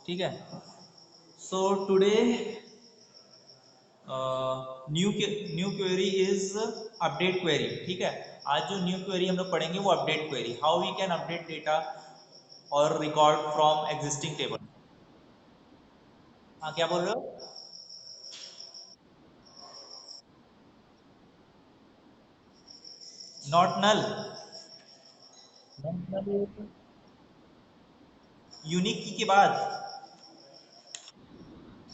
ठीक है। So today new new query is update query. ठीक है, आज जो न्यू क्वेरी हम लोग पढ़ेंगे वो update query, how we can update data और रिकॉर्ड फ्रॉम एग्जिस्टिंग टेबल। हाँ, क्या बोल रहे हो? Not null. यूनिक की के बाद,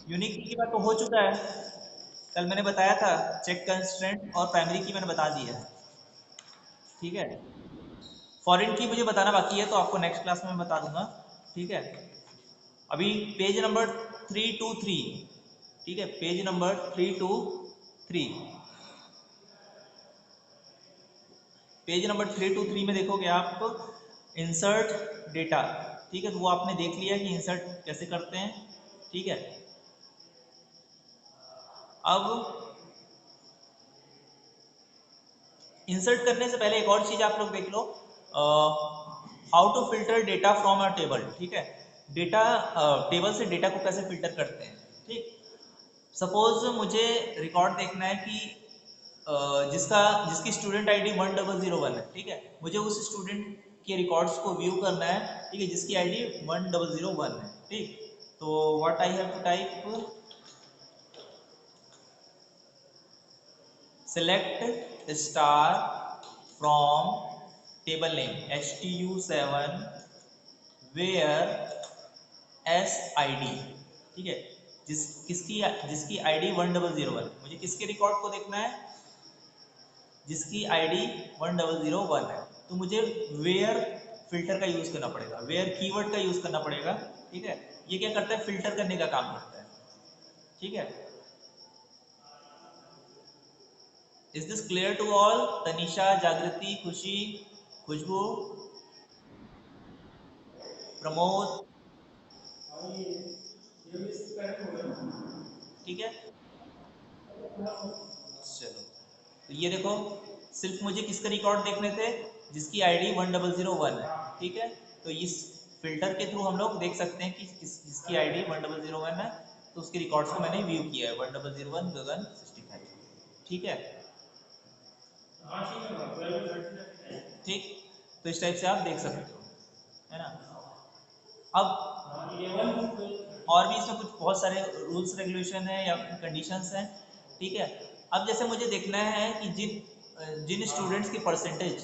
यूनिक की के बाद तो हो चुका है। कल मैंने बताया था, चेक कंस्ट्रेंट और प्राइमरी की मैंने बता दी है। ठीक है, फॉरेन की मुझे बताना बाकी है, तो आपको नेक्स्ट क्लास में मैं बता दूंगा। ठीक है, अभी पेज नंबर 323। ठीक है, पेज नंबर 323। पेज नंबर 323 में देखोगे आप इंसर्ट डेटा। ठीक है, तो वो आपने देख लिया कि इंसर्ट कैसे करते हैं। ठीक है, अब इंसर्ट करने से पहले एक और चीज आप लोग देख लो, how to filter data from a table. ठीक है, डेटा टेबल से डेटा को कैसे फिल्टर करते हैं। ठीक, सपोज मुझे रिकॉर्ड देखना है कि जिसका जिसकी स्टूडेंट आईडी 1001 है। ठीक है, मुझे उस स्टूडेंट के रिकॉर्ड्स को व्यू करना है। ठीक है, जिसकी आईडी 1001 है। ठीक, तो what I have to type, select star from table name HTU7 where SID। ठीक है, जिसकी आईडी 1001, मुझे किसके रिकॉर्ड को देखना है, जिसकी आईडी 1001 है। तो मुझे वेयर फिल्टर का यूज करना पड़ेगा, वेयर कीवर्ड का यूज करना पड़ेगा। ठीक है, ये क्या करता है, फिल्टर करने का काम करता है। ठीक है, is this clear to all? Tanisha, Jagriti, Khushi, खुशबू, प्रमोद। ठीक है, चलो, तो ये देखो, सिर्फ मुझे किसके रिकॉर्ड देखने थे, जिसकी आईडी 1001 है। ठीक है, तो इस फिल्टर के थ्रू हम लोग देख सकते हैं कि जिसकी आईडी 1001 है, तो उसके रिकॉर्ड्स को मैंने व्यू किया है, 1001 गगन 65। ठीक है, ठीक, तो इस टाइप से आप देख सकते हो, है ना। अब और भी इसमें कुछ बहुत सारे रूल्स रेगुलेशन है या कंडीशंस हैं। ठीक है, अब जैसे मुझे देखना है कि जिन स्टूडेंट्स की परसेंटेज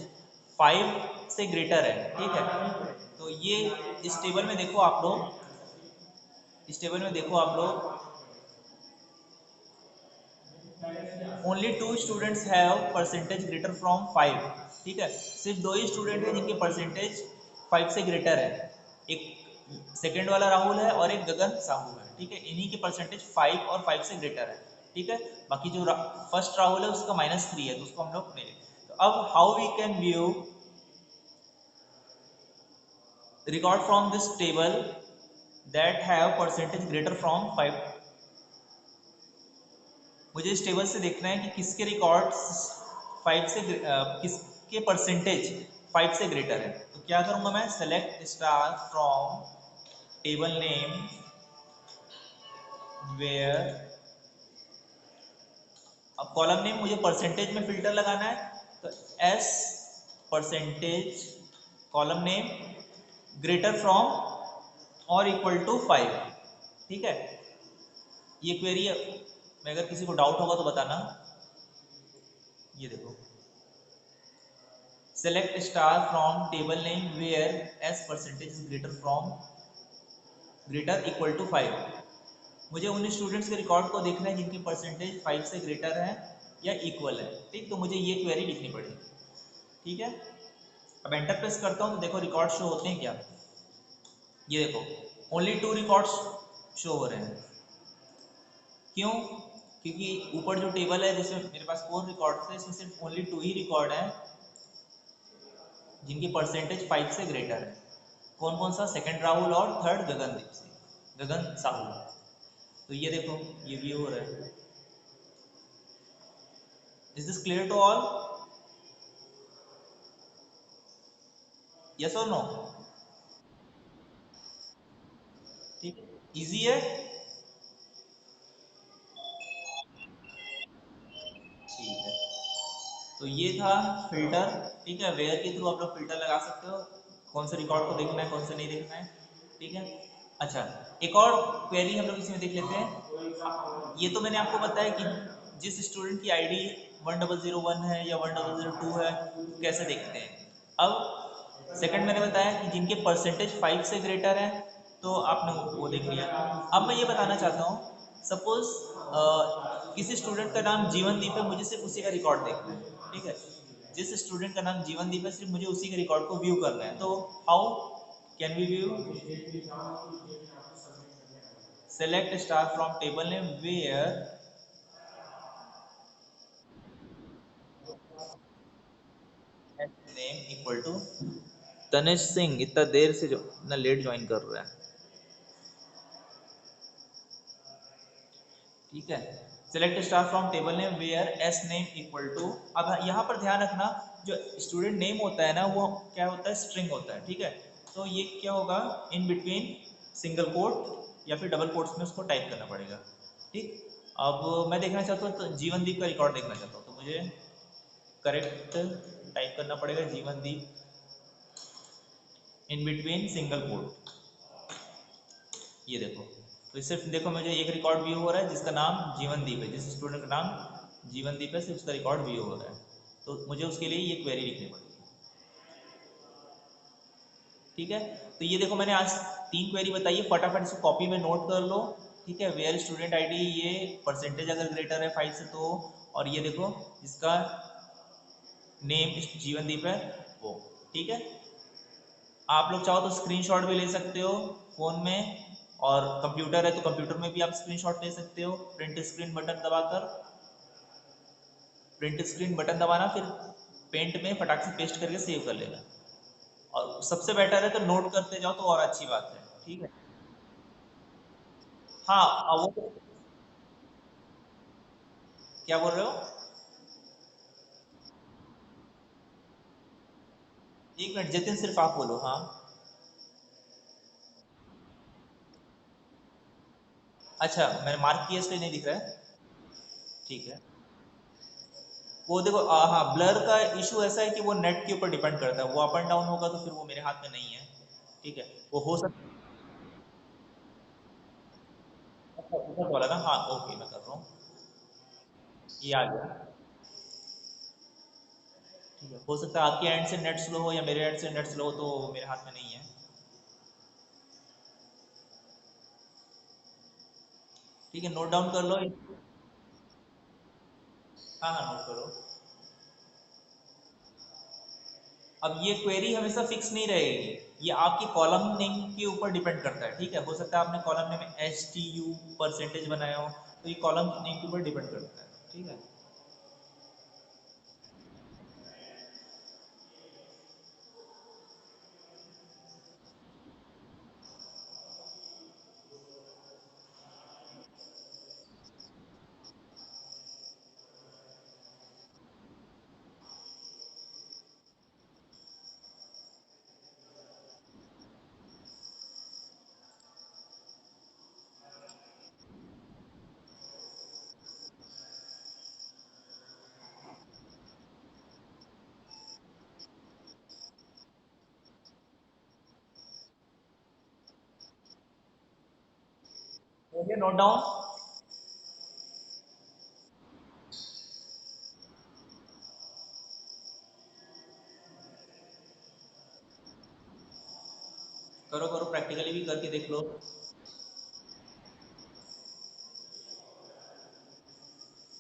5 से ग्रेटर है। ठीक है, तो ये इस टेबल में देखो आप लोग, इस टेबल में देखो आप लोग, only 2 students have percentage greater from 5। ठीक है, सिर्फ 2 ही स्टूडेंट हैं जिनके परसेंटेज 5 से ग्रेटर है। एक सेकेंड वाला राहुल है और एक गगन साहू है। ठीक है, इन्हीं के परसेंटेज 5 और 5 से ग्रेटर है। ठीक है, बाकी जो फर्स्ट राहुल है उसका -3 है, तो उसको हम लोग नहीं लेंगे। तो अब how we can view record from this table that have percentage greater from 5। मुझे इस टेबल से देखना है कि किसके रिकॉर्ड्स 5 से किसके परसेंटेज 5 से ग्रेटर है। तो क्या करूंगा मैं, select star from table name where, अब कॉलम नेम मुझे परसेंटेज में फिल्टर लगाना है, तो S percentage column name greater from और इक्वल टू 5। ठीक है, ये क्वेरी में अगर किसी को डाउट होगा तो बताना। ये देखो, select star from table name where S percentage is greater from greater equal to 5। मुझे उन स्टूडेंट्स के रिकॉर्ड को देखना है जिनकी परसेंटेज 5 से ग्रेटर है या इक्वल है। ठीक, तो मुझे ये क्वेरी लिखनी पड़ेगी। ठीक है, अब एंटर प्रेस करता हूँ तो देखो रिकॉर्ड शो होते हैं क्या। ये देखो, ओनली 2 रिकॉर्ड्स शो हो रहे हैं। क्यों? क्योंकि ऊपर जो टेबल है जिसमें मेरे पास 4 रिकॉर्ड थे, इसमें सिर्फ ओनली 2 ही रिकॉर्ड है जिनकी परसेंटेज 5 से ग्रेटर है। कौन कौन सा, सेकंड राहुल और थर्ड गगनदीप सिंह, गगन साहू। तो ये देखो, ये व्यू हो रहा है। Is this clear to all? Yes और नो? ठीक है, इजी है। ठीक है, तो ये था फिल्टर। ठीक है, वेयर के थ्रू आप लोग फिल्टर लगा सकते हो, कौन से रिकॉर्ड को देखना है कौन से नहीं देखना है। ठीक है, अच्छा, एक और क्वेरी हम लोग इसमें देख लेते हैं। ये तो मैंने आपको बताया कि जिस स्टूडेंट की आईडी 1001 है या 1002 है तो कैसे देखते हैं। अब सेकंड मैंने बताया कि जिनके परसेंटेज 5 से ग्रेटर है, तो आपने वो देख लिया। अब मैं ये बताना चाहता हूँ, सपोज किसी स्टूडेंट का नाम जीवनदीप है, मुझे सिर्फ उसी का रिकॉर्ड देखना है। ठीक है, जिस स्टूडेंट का नाम जीवनदीप है सिर्फ मुझे उसी के रिकॉर्ड को व्यू करना है, तो how can we view? Select star from table name where name equal to Tanish Singh. इतना देर से जो इतना लेट ज्वाइन कर रहा है। ठीक है, select star from table name where S name equal to. अब यहाँ पर ध्यान रखना, जो स्टूडेंट नेम होता है ना वो क्या होता है, स्ट्रिंग होता है। ठीक है, तो ये क्या होगा, इन बिटवीन सिंगल कोट या फिर डबल कोट्स में उसको टाइप करना पड़ेगा। ठीक, अब मैं देखना चाहता हूँ तो जीवनदीप का रिकॉर्ड देखना चाहता हूँ, तो मुझे करेक्ट टाइप करना पड़ेगा जीवनदीप इन बिटवीन सिंगल कोट। ये देखो, तो इससे देखो मुझे एक रिकॉर्ड व्यू हो रहा है जिसका नाम जीवनदीप है, जिस स्टूडेंट का नाम जीवनदीप है सिर्फ उसका रिकॉर्ड व्यू हो रहा है, तो मुझे उसके लिए ये क्वेरी लिखनी पड़ेगी। ठीक है, तो ये देखो मैंने आज 3 क्वेरी बताई है, फटाफट इसको कॉपी में नोट कर लो। ठीक है, वेयर स्टूडेंट आईडी, ये परसेंटेज अगर ग्रेटर है 5 से तो, और ये देखो जिसका नेम जीवनदीप है वो। ठीक है, आप लोग चाहो तो स्क्रीनशॉट भी ले सकते हो फोन में, और कंप्यूटर है तो कंप्यूटर में भी आप स्क्रीनशॉट ले सकते हो। प्रिंट स्क्रीन बटन दबाना, फिर पेंट में फटाक से पेस्ट करके सेव कर लेना। और सबसे बेटर है तो नोट करते जाओ तो और अच्छी बात है। ठीक है, हाँ, अब वो क्या बोल रहे हो? एक मिनट जतिन, सिर्फ आप बोलो। हाँ, अच्छा, मैंने मार्क किया इसलिए नहीं दिख रहा है। ठीक है, वो देखो हाँ, ब्लर का इशू ऐसा है कि वो नेट के ऊपर डिपेंड करता है, वो अप एंड डाउन होगा तो फिर वो मेरे हाथ में नहीं है। ठीक है, वो हो सकता है ऊपर वाला ना। हाँ, ओके, मैं कर रहा हूँ, ये आ गया। ठीक है, हो सकता है आपके एंड से नेट स्लो हो या मेरे एंड से नेट स्लो हो, तो मेरे हाथ में नहीं है। ठीक है, नोट डाउन कर लो। हाँ हाँ, नोट करो। अब ये क्वेरी हमेशा फिक्स नहीं रहेगी, ये आपकी कॉलम नेम के ऊपर डिपेंड करता है। ठीक है, हो सकता है आपने कॉलम नेम में एच टी यू परसेंटेज बनाया हो, तो ये कॉलम नेम के ऊपर डिपेंड करता है। ठीक है, हो गया नोट डाउन? करो करो, प्रैक्टिकली भी करके देख लो।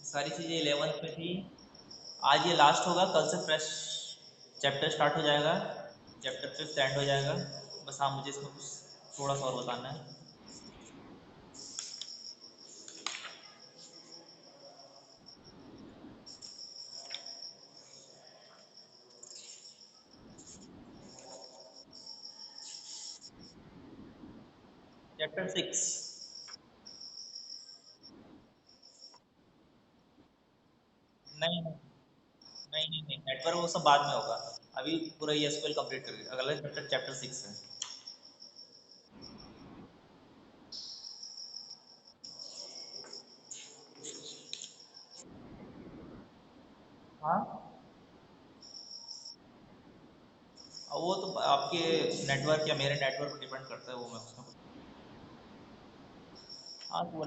सारी चीज़ें 11th में थी, आज ये लास्ट होगा, कल से फ्रेश चैप्टर स्टार्ट हो जाएगा, चैप्टर 5 एंड हो जाएगा। बस हाँ, मुझे इसमें कुछ थोड़ा सा और बताना है। चैप्टर 6। नहीं नहीं नहीं नहीं नहीं, नेटवर्क वो सब बाद में होगा। अभी पूरा ये एसक्यूएल कंप्लीट करके अगला चैप्टर चैप्टर 6 है। हाँ, वो तो आपके नेटवर्क या मेरे नेटवर्क पर डिपेंड करता है, वो मैं उसका। हाँ तो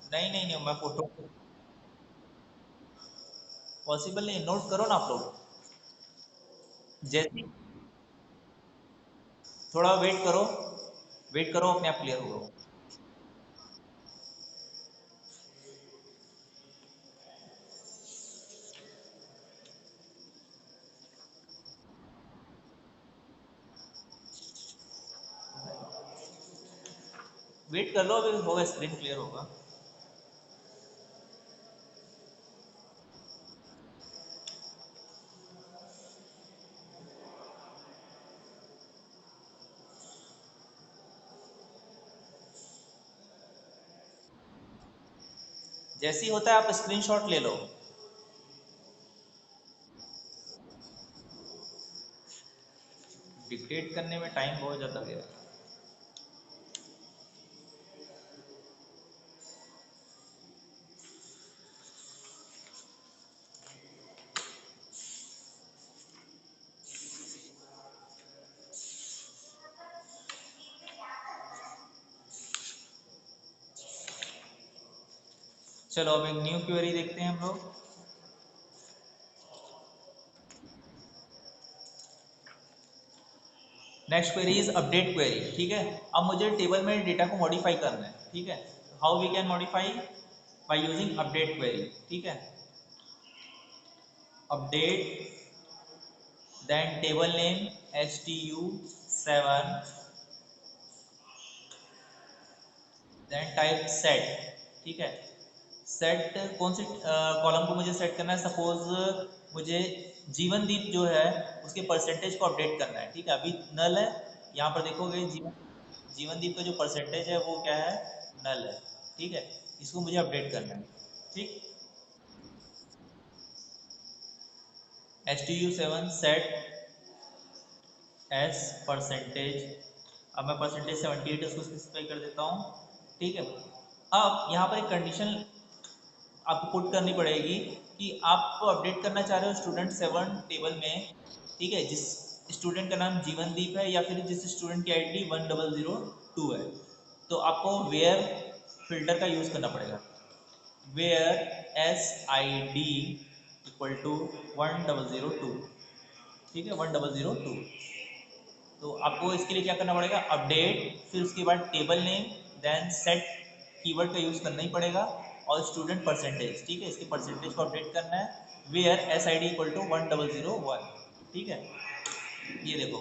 नहीं नहीं नहीं, मैं फोटो पॉसिबल नहीं, नोट करो ना आप लोग। जैसे थोड़ा वेट करो, वेट करो, अपने आप क्लियर होगा। वेट कर लो, अभी होगा, स्क्रीन क्लियर होगा। जैसे ही होता है आप स्क्रीनशॉट ले लो। डिक्टेट करने में टाइम बहुत ज़्यादा गया। चलो अब एक न्यू क्वेरी देखते हैं हम लोग। Next query is update query. ठीक है, अब मुझे टेबल में डेटा को मॉडिफाई करना है। ठीक है, how we can modify? By using update query. ठीक है, update, then table name stu7, then type set. ठीक है, सेट कौन सी कॉलम को मुझे सेट करना है? सपोज मुझे जीवन दीप जो है उसके परसेंटेज को अपडेट करना है। ठीक है, अभी नल है, यहाँ पर देखोगे जीवन दीप का जो परसेंटेज है वो क्या है? नल है। ठीक है, इसको मुझे अपडेट करना है। ठीक, stu7 सेट एस परसेंटेज। अब मैं परसेंटेज 78 उसको स्पेसिफाई कर देता हूँ। ठीक है, अब यहाँ पर एक कंडीशन आपको पुट करनी पड़ेगी कि आप अपडेट करना चाह रहे हो स्टूडेंट 7 टेबल में। ठीक है, जिस स्टूडेंट का नाम जीवनदीप है या फिर जिस स्टूडेंट की आईडी 1002 है, तो आपको वेयर फिल्टर का यूज़ करना पड़ेगा। Where S I D equal to 1002। ठीक है, 1002। तो आपको इसके लिए क्या करना पड़ेगा? अपडेट, फिर उसके बाद table name, then set keyword का यूज़ करना ही पड़ेगा, और स्टूडेंट परसेंटेज। ठीक है, इसके परसेंटेज को अपडेट करना है। Where S I D equal to 1001। ठीक है, ये देखो,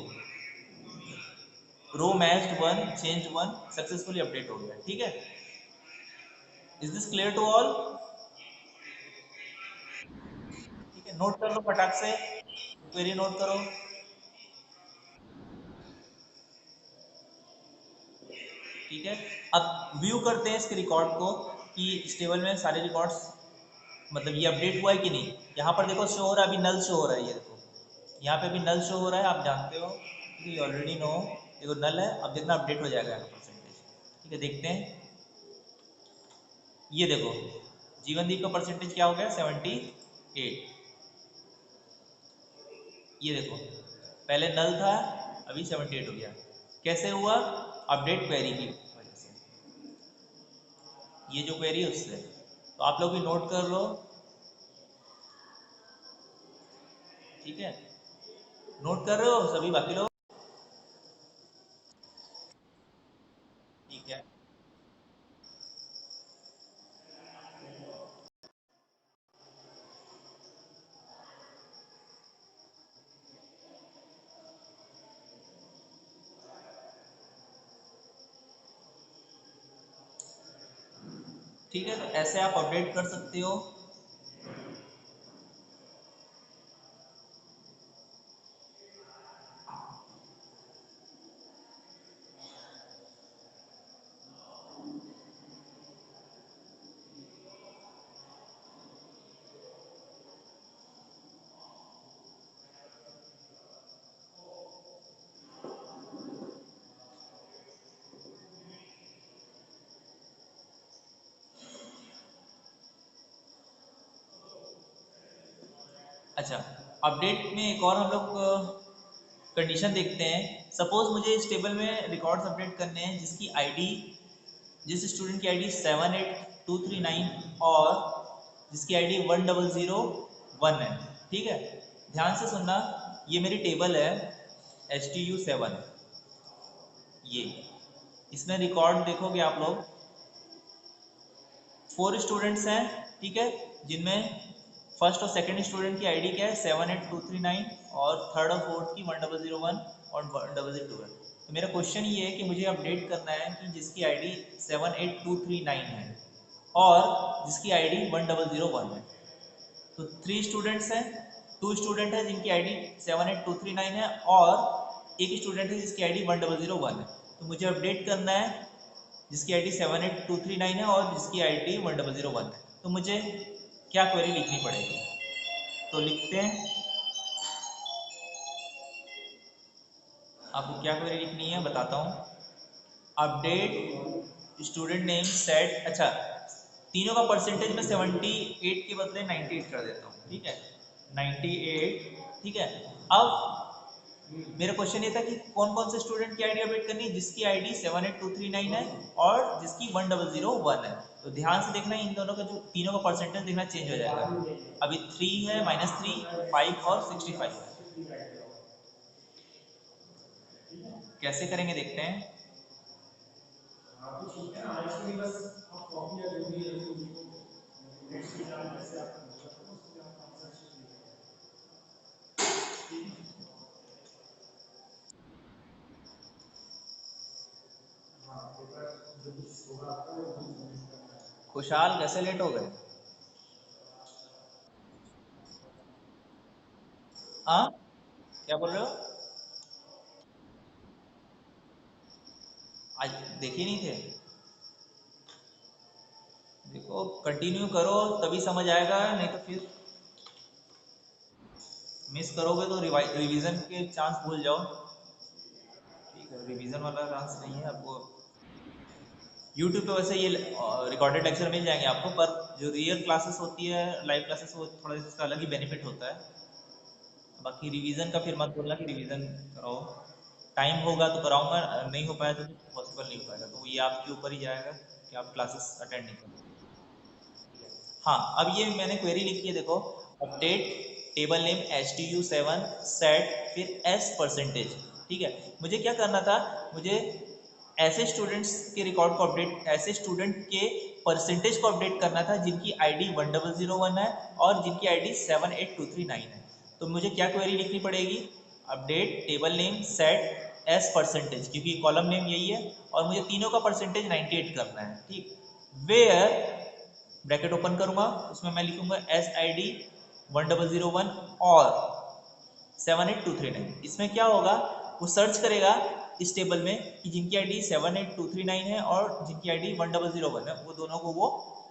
row matched 1 change 1 successfully update हो गया। ठीक है, is this clear to all? ठीक है, नोट कर लो फटाक से, क्वेरी नोट करो। ठीक है, अब व्यू करते हैं इसके रिकॉर्ड को कि इस टेबल में सारे रिकॉर्ड्स, मतलब ये अपडेट हुआ है कि नहीं। यहाँ पर देखो शो हो रहा है, अभी नल शो हो रहा है, ये देखो यहाँ पे भी नल शो हो रहा है, आप जानते हो कि ऑलरेडी नो। देखो नल है, अब देखना अपडेट हो जाएगा यहाँ परसेंटेज। ठीक है, देखते हैं, ये देखो जीवनदीप का परसेंटेज क्या हो गया? 78। ये देखो, पहले नल था, अभी 78 हो गया। कैसे हुआ? अपडेट क्वेरी की वजह से, ये जो क्वेरी है उससे। तो आप लोग भी नोट कर लो। ठीक है, नोट कर रहे हो सभी बाकी लोग? ठीक है, ठीक है, तो ऐसे आप अपडेट कर सकते हो। अच्छा, अपडेट में एक और हम लोग कंडीशन देखते हैं। सपोज मुझे इस टेबल में रिकॉर्ड्स अपडेट करने हैं जिसकी आईडी, जिस स्टूडेंट की आईडी 78239 और जिसकी आईडी 1001 है। ठीक है, ध्यान से सुनना, ये मेरी टेबल है HTU7। ये इसमें रिकॉर्ड देखोगे आप लोग, 4 स्टूडेंट्स हैं। ठीक है, जिनमें फर्स्ट और सेकंड स्टूडेंट की आईडी क्या है 78239 और थर्ड और फोर्थ की 1001 और 1002 है। तो मेरा क्वेश्चन ये है कि मुझे अपडेट करना है कि जिसकी आईडी 78239 है और जिसकी आईडी 1001 है। तो 3 स्टूडेंट्स हैं, 2 स्टूडेंट है जिनकी आईडी 78239 है और एक स्टूडेंट है जिसकी आईडी 1001 है। तो मुझे अपडेट करना है जिसकी आईडी 78239 है और जिसकी आईडी 1001 है। तो मुझे क्या क्वेरी लिखनी पड़ेगी? तो लिखते हैं, आपको क्या क्वेरी लिखनी है बताता हूँ। अपडेट स्टूडेंट नेम सेट, अच्छा तीनों का परसेंटेज में 78 के बदले 98 कर देता हूँ। ठीक है, 98। ठीक है, अब मेरा क्वेश्चन ये था कि कौन कौन से स्टूडेंट की आईडी अपडेट करनी है जिसकी आईडी 78239 है और जिसकी 1001 है। तो ध्यान से देखना, इन दोनों का जो तीनों का परसेंटेज देखना चेंज हो जाएगा। अभी 3 है, -3, 5 और 65 है। कैसे करेंगे देखते हैं। खुशहाल कैसे लेट हो गए? हाँ, क्या बोल रहे हो? आज देखे नहीं थे? देखो कंटिन्यू करो तभी समझ आएगा, नहीं तो फिर मिस करोगे तो रिवीजन के चांस भूल जाओ। ठीक है, रिवीजन वाला चांस नहीं है आपको। यूट्यूब पे वैसे ये रिकॉर्डेड लेक्चर मिल जाएंगे आपको, पर जो रियल क्लासेस होती है, लाइव क्लासेस, वो थोड़ा इसका अलग ही बेनिफिट होता है। बाकी रिवीजन का फिर मत बोलना कि रिवीजन कराओ, टाइम होगा तो कराऊंगा, नहीं हो पाया तो पॉसिबल नहीं हो पाएगा, तो ये आपके ऊपर ही जाएगा कि आप क्लासेस अटेंड नहीं करें। हाँ, अब ये मैंने क्वेरी लिखी है, देखो। Update table name HTU7 set फिर S परसेंटेज। ठीक है, मुझे क्या करना था, मुझे ऐसे स्टूडेंट्स के रिकॉर्ड को अपडेट, ऐसे स्टूडेंट के परसेंटेज को अपडेट करना था जिनकी आईडी 1001 है और जिनकी आईडी 78239 है। तो मुझे क्या क्वेरी लिखनी पड़ेगी? Update table name set S percentage, क्योंकि कॉलम नेम यही है और मुझे तीनों का परसेंटेज 98 करना है। ठीक, वेयर ब्रैकेट ओपन करूंगा, उसमें मैं लिखूंगा SID 1001 और 78239। इसमें क्या होगा, वो सर्च करेगा इस टेबल में कि जिनकी आईडी 78239 है और जिनकी आईडी 1001 है, वो दोनों को वो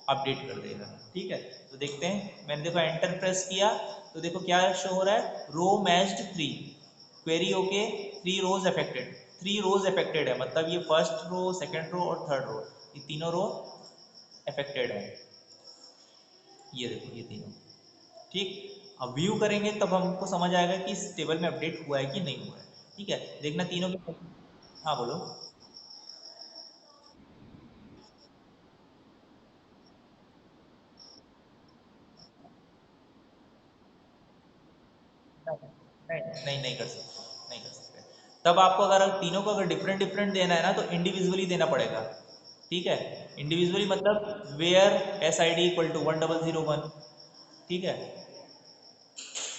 अपडेट कर देगा। ठीक है, तो देखते हैं। मैंने देखो एंटर प्रेस किया तो देखो क्या शो हो रहा है, रो मैच्ड 3, क्वेरी ओके, 3 रोज अफेक्टेड। 3 रोज अफेक्टेड है, मतलब ये फर्स्ट रो, सेकंड रो और थर्ड रो, ये तीनों रो अफेक्टेड है। ये देखो ये तीनों। ठीक, अब व्यू करेंगे तब हमको समझ आएगा कि इस टेबल में अपडेट हुआ है कि नहीं हुआ है। ठीक है, देखना तीनों के। हाँ बोलो। नहीं नहीं, नहीं कर सकते, नहीं कर सकते। तब आपको अगर तीनों को अगर डिफरेंट डिफरेंट देना है ना तो इंडिविजुअली देना पड़ेगा। ठीक है, इंडिविजुअली मतलब वेयर SID इक्वल टू 1001। ठीक है,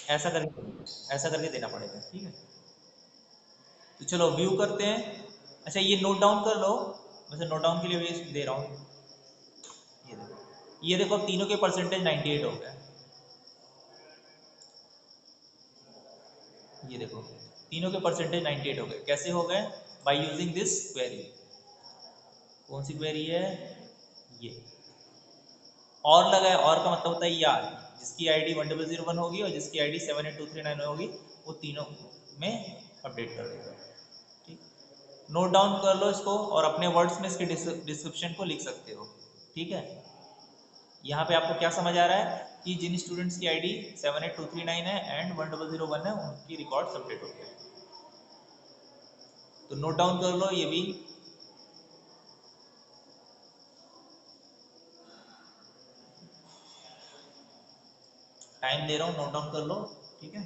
ऐसा करके, ऐसा करके देना पड़ेगा। ठीक है, तो चलो व्यू करते हैं। अच्छा ये नोट डाउन कर लो, वैसे नोट डाउन के लिए भी दे रहा हूँ। ये देखो, ये देखो, अब तीनों के परसेंटेज 98 हो गए। ये देखो, तीनों के परसेंटेज 98 हो गए। कैसे हो गए? By using this query. कौन सी क्वेरी है? ये और लगा है, और का मतलब होता है यार, जिसकी आईडी 1001 होगी और जिसकी आईडी 78239 होगी, वो तीनों में अपडेट कर देगा। ठीक, नोट डाउन कर लो इसको और अपने वर्ड्स में इसके डिस्क्रिप्शन को लिख सकते हो। ठीक है, यहाँ पे आपको क्या समझ आ रहा है कि जिन स्टूडेंट्स की आईडी 78239 है एंड 1001 है उनकी रिकॉर्ड अपडेट हो गए। तो नोट डाउन कर लो ये भी। टाइम दे रहा हूँ, नोट डाउन कर लो, ठीक है।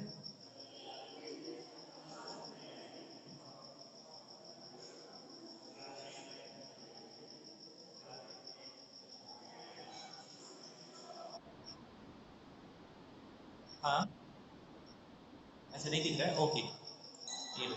हाँ, ऐसे नहीं दिख रहा है, ओके, ये लो।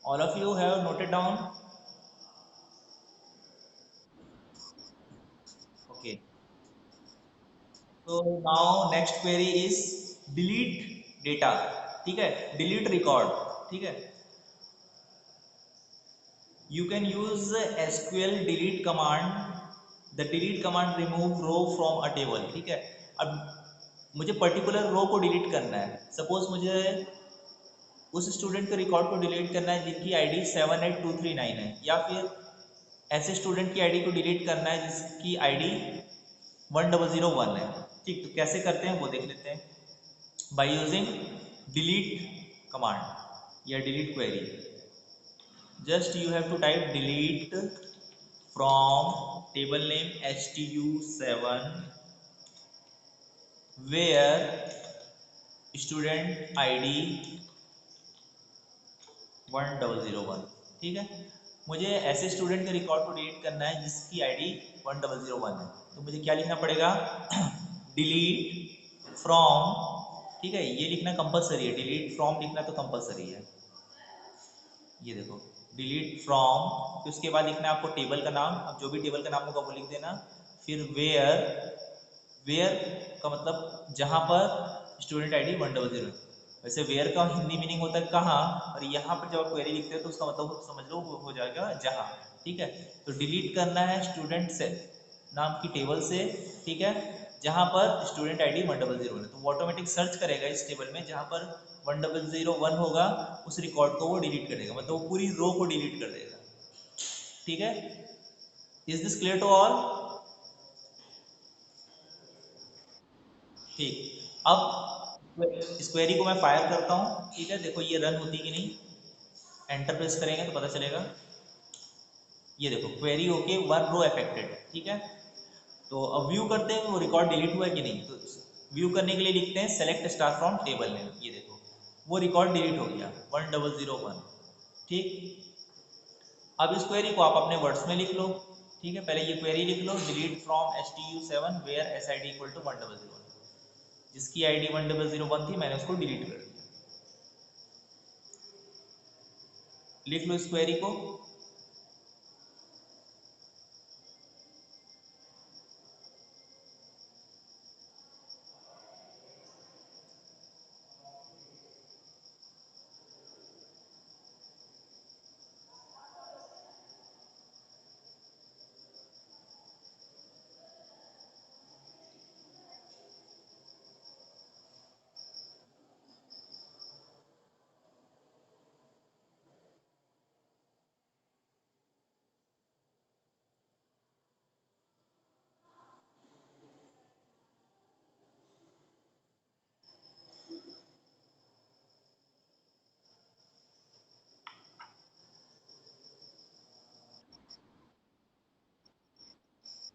All of you have noted down? Okay, तो now next query is delete data, ठीक है, डिलीट रिकॉर्ड, ठीक है। You can use SQL delete command. The delete command remove row from a table, ठीक है। अब मुझे पर्टिकुलर रो को डिलीट करना है। सपोज मुझे उस स्टूडेंट के रिकॉर्ड को डिलीट करना है जिनकी आईडी 78239 है, या फिर ऐसे स्टूडेंट की आईडी को डिलीट करना है जिसकी आईडी 1001 है। ठीक, तो कैसे करते हैं वो देख लेते हैं। बाय यूजिंग डिलीट कमांड या delete query, just you have to type delete from table name stu7 where student id 1001, ठीक है। मुझे ऐसे स्टूडेंट के रिकॉर्ड को डिलीट करना है जिसकी आईडी 1001 है, तो मुझे क्या लिखना पड़ेगा? डिलीट फ्रॉम, ठीक है, ये लिखना कंपलसरी है, डिलीट फ्रॉम लिखना तो कंपलसरी है। ये देखो, डिलीट फ्रॉम, फिर उसके बाद लिखना है आपको टेबल का नाम, अब जो भी टेबल का नाम होगा वो लिख देना। फिर वेयर, वेयर का मतलब जहाँ पर स्टूडेंट आईडी 100, वैसे वेयर का हिंदी मीनिंग होता है कहाँ, और यहाँ पर जब आप क्वेरी लिखते हो तो उसका मतलब समझ लो वो हो जाएगा जहाँ, ठीक है। तो डिलीट करना है स्टूडेंट से नाम की टेबल से, ठीक है, जहाँ पर स्टूडेंट आईडी 100 है, तो वो ऑटोमेटिक सर्च करेगा इस टेबल में जहाँ पर 1001 होगा, उस रिकॉर्ड को वो डिलीट कर देगा, मतलब वो पूरी रो को डिलीट कर देगा, ठीक है। Is this clear to all? ठीक, अब इस क्वेरी को मैं फायर करता हूँ, ठीक है, देखो ये रन होती कि नहीं। एंटर प्रेस करेंगे तो पता चलेगा, ये देखो क्वेरी होके वन रो अफेक्टेड, ठीक है। तो अब व्यू करते हैं वो रिकॉर्ड डिलीट हुआ है कि नहीं, तो व्यू करने के लिए लिखते हैं select star from table name, ये देखो वो रिकॉर्ड डिलीट हो गया 1001, ठीक। अब इस क्वेरी को आप अपने वर्ड्स में लिख लो, ठीक है। पहले ये क्वेरी लिख लो, delete from stu7 where S I D equal to 1001, जिसकी आईडी 1001 थी मैंने उसको डिलीट कर दिया। लिख लो इस क्वेरी को।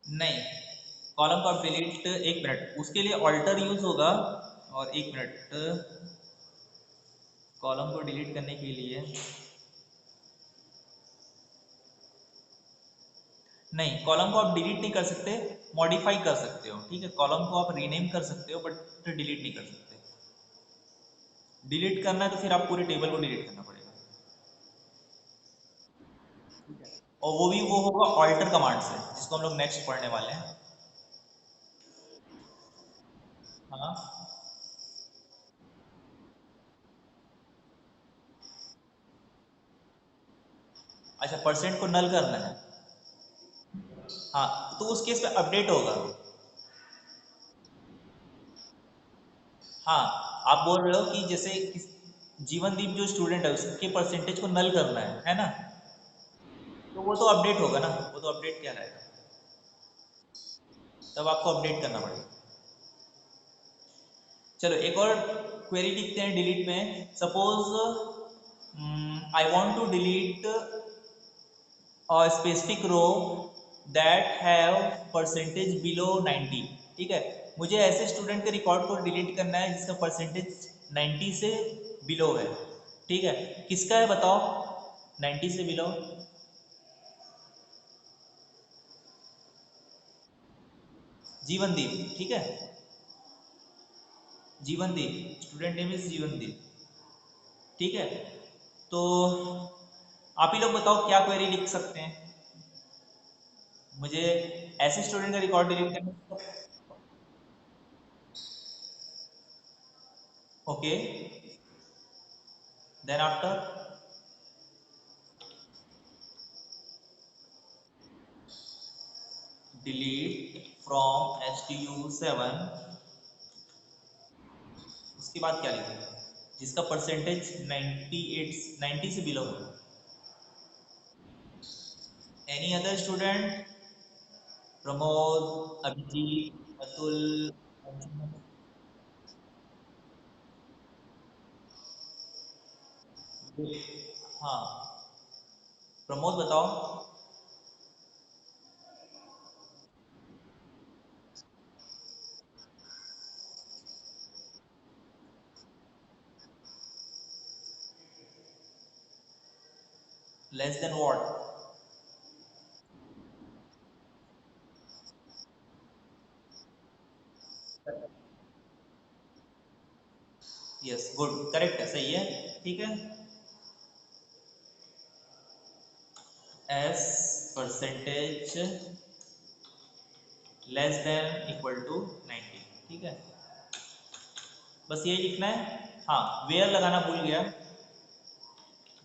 नहीं, कॉलम को आप डिलीट, एक मिनट, उसके लिए ऑल्टर यूज होगा। और एक मिनट, कॉलम को डिलीट करने के लिए नहीं, कॉलम को आप डिलीट नहीं कर सकते, मॉडिफाई कर सकते हो। ठीक है, कॉलम को आप रीनेम कर सकते हो बट डिलीट नहीं कर सकते। डिलीट करना है तो फिर आप पूरे टेबल को डिलीट करना पड़ेगा। और वो भी वो होगा ऑल्टर कमांड से, जिसको हम लोग नेक्स्ट पढ़ने वाले हैं। हाँ, अच्छा, परसेंट को नल करना है। हाँ, तो उस केस पे अपडेट होगा। हाँ, आप बोल रहे हो कि जैसे जीवनदीप जो स्टूडेंट है उसके परसेंटेज को नल करना है ना? तो वो तो अपडेट होगा ना, वो तो अपडेट क्या रहेगा, तब आपको अपडेट करना पड़ेगा। चलो एक और क्वेरी लिखते हैं डिलीट में। Suppose I want to delete a specific row that have percentage below 90। ठीक है, मुझे ऐसे स्टूडेंट के रिकॉर्ड को डिलीट करना है जिसका परसेंटेज 90 से बिलो है। ठीक है, किसका है बताओ 90 से बिलो? जीवनदीप। ठीक है, जीवनदीप, स्टूडेंट नेम इज जीवनदीप। ठीक है, तो आप ही लोग बताओ क्या क्वेरी लिख सकते हैं। मुझे ऐसे स्टूडेंट का रिकॉर्ड डिलीट करना। Okay, then after delete from stu7। उसके बाद क्या लिखेंगे? जिसका परसेंटेज 98, 90 से बिलो हो। Any other student? Pramod, Abhijit, Atul, Anshuman? हाँ, प्रमोद बताओ। Less than what? Yes, good, correct है, सही है। ठीक है, S percentage less than equal to 90। ठीक है, बस यही लिखना है। हाँ, वेयर लगाना भूल गया,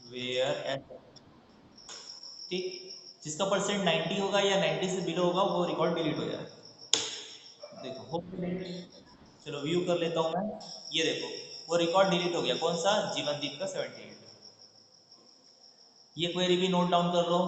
वेयर एट। ठीक, जिसका परसेंट 90 होगा या 90 से बिलो होगा वो रिकॉर्ड डिलीट हो जाएगा। देखो हो डिलीट। चलो व्यू कर लेता हूँ मैं। ये देखो, वो रिकॉर्ड डिलीट हो गया, कौन सा? जीवनदीप का 78। ये क्वेरी भी नोट डाउन कर लो।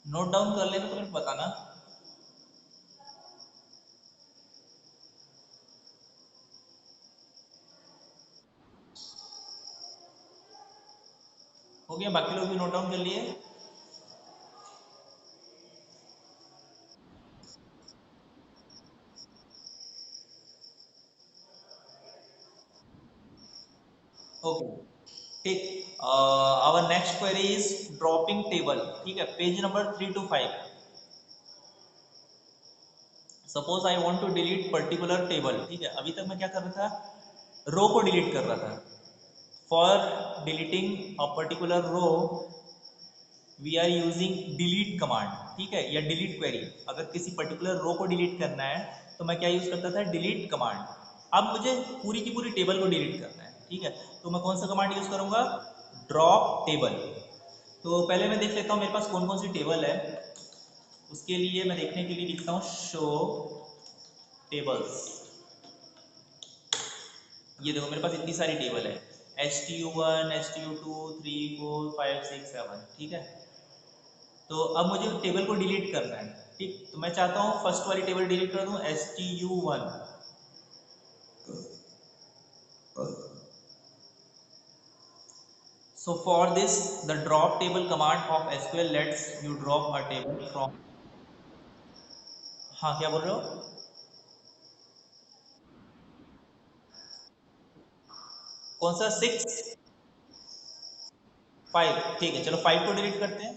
नोट डाउन कर लेना तो फिर बताना। हो गया, बाकी लोग भी नोट डाउन कर लिए? ओके ठीक। Our next query is dropping table. ठीक है, page number 3 to 5। Suppose I want to delete particular table. ठीक है, अभी तक मैं क्या कर रहा था, रो को डिलीट कर रहा था। For deleting a particular row we are using delete command. ठीक है, या डिलीट क्वेरी। अगर किसी पर्टिकुलर रो को डिलीट करना है तो मैं क्या यूज करता था, डिलीट कमांड। अब मुझे पूरी की पूरी टेबल को डिलीट करना है। ठीक है, तो मैं कौन सा कमांड यूज करूंगा, ड्रॉप टेबल। तो पहले मैं देख लेता हूँ मेरे पास कौन कौन सी टेबल है। उसके लिए मैं देखने के लिए लिखता हूँ शो टेबल्स। ये देखो मेरे पास इतनी सारी टेबल है, HTU1 HTU2 3 4 5 6 7। ठीक है, तो अब मुझे टेबल को डिलीट करना है। ठीक, तो मैं चाहता हूँ फर्स्ट वाली टेबल डिलीट कर दूँ, HTU1। So for this, the drop table command of SQL lets you drop a table from। हाँ, क्या बोल रहे हो? कौन सा 6 5? ठीक है, चलो 5 को डिलीट करते हैं।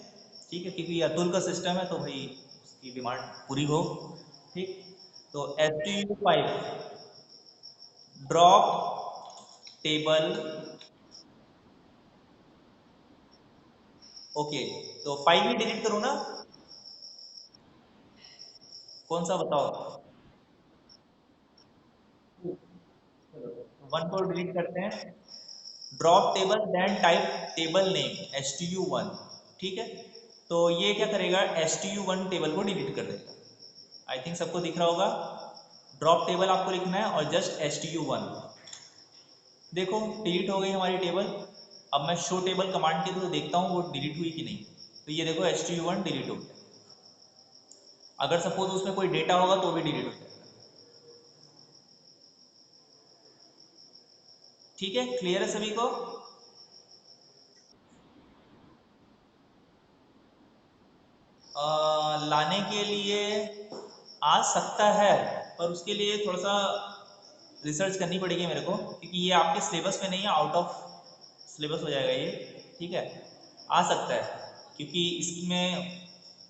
ठीक है, क्योंकि ये अतुल का सिस्टम है तो भाई उसकी डिमांड पूरी हो। ठीक, तो HTU5 ड्रॉप टेबल। ओके, तो 5 ही डिलीट करूँ ना? कौन सा बताओ? 1 को डिलीट करते हैं, drop table then type table name HTU1। ठीक है, तो ये क्या करेगा, HTU1 टेबल को डिलीट कर देगा। आई थिंक सबको दिख रहा होगा। ड्रॉप टेबल आपको लिखना है और जस्ट HTU1। देखो डिलीट हो गई हमारी टेबल। अब मैं शो टेबल कमांड के थ्रू देखता हूँ वो डिलीट हुई कि नहीं। तो ये देखो HTU1 डिलीट हो गया। अगर सपोज उसमें कोई डेटा होगा तो भी डिलीट हो जाएगा। ठीक है, क्लियर है सभी को? लाने के लिए आ सकता है, पर उसके लिए थोड़ा सा रिसर्च करनी पड़ेगी मेरे को, क्योंकि ये आपके सिलेबस में नहीं है, आउट ऑफ सिलेबस हो जाएगा ये। ठीक है, आ सकता है क्योंकि इसमें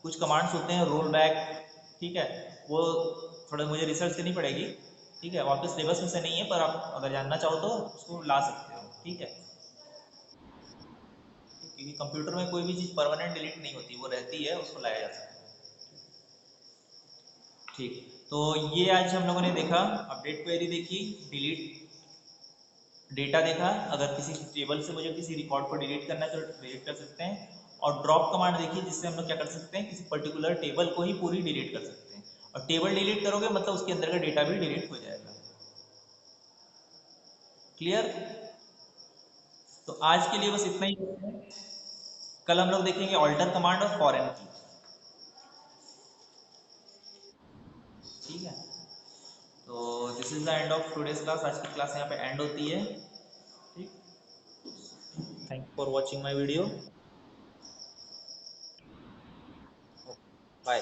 कुछ कमांड्स होते हैं रोल बैक। ठीक है, वो थोड़ा मुझे रिसर्च करनी पड़ेगी। ठीक है, वो आपके सिलेबस में से नहीं है, पर आप अगर जानना चाहो तो उसको ला सकते हो। ठीक है, क्योंकि कंप्यूटर में कोई भी चीज़ परमानेंट डिलीट नहीं होती, वो रहती है, उसको लाया जा सकता है। ठीक, तो ये आज हम लोगों ने देखा, अपडेट क्वेरी देखी, डिलीट डेटा देखा। अगर किसी टेबल से मुझे किसी रिकॉर्ड को डिलीट करना है तो डिलीट कर सकते हैं। और ड्रॉप कमांड देखी, जिससे हम लोग क्या कर सकते हैं, किसी पर्टिकुलर टेबल को ही पूरी डिलीट कर सकते हैं। और टेबल डिलीट करोगे मतलब उसके अंदर का डेटा भी डिलीट हो जाएगा। क्लियर? तो आज के लिए बस इतना ही करते हैं। कल हम लोग देखेंगे ऑल्टर कमांड और फॉरेन की। ठीक है, तो this is the end of today's class. आज की क्लास यहाँ पे एंड होती है। ठीक, thank for watching my video. Bye.